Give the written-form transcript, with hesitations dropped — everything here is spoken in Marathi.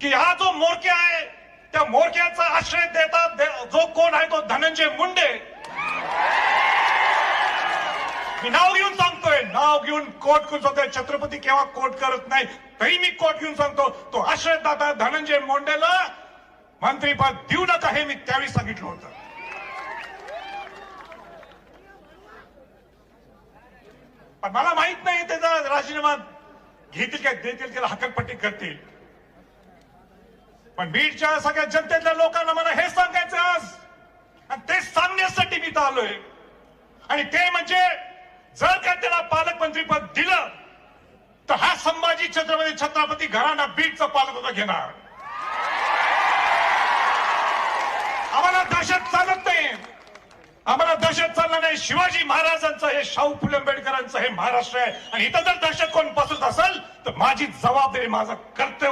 की हा जो म्होरक्या आहे त्या म्होरक्याचा आश्रय देतात जो कोण आहे तो धनंजय मुंडे. मी नाव घेऊन सांगतोय, नाव घेऊन कोट कुचवतोय. छत्रपती केव्हा कोट करत नाही, तरी मी कोट घेऊन सांगतो, तो आश्रयदाता धनंजय मुंडेला मंत्रीपद देऊ नका हे मी त्यावेळी सांगितलं होतं. पण मला माहित नाही त्याचा राजीनामा घेतील काय देतील, त्याला हकलपट्टी करतील. पण बीडच्या सगळ्या जनतेतल्या लोकांना मला हे सांगायचं आज, आणि ते सांगण्यासाठी मी इथं आलोय. आणि ते म्हणजे जर का त्याला पालकमंत्रीपद दिलं तर हा संभाजी छत्रपती घराणा बीडचा पालकत्व घेणार. आम्हाला दहशत चालत नाही, आम्हाला दहशत चालणार नाही. शिवाजी महाराजांचं हे, शाहू फुले आंबेडकरांचं हे महाराष्ट्र आहे. आणि इथं जर दहशत कोण पसरत असेल तर माझी जबाबदारी, माझं कर्तव्य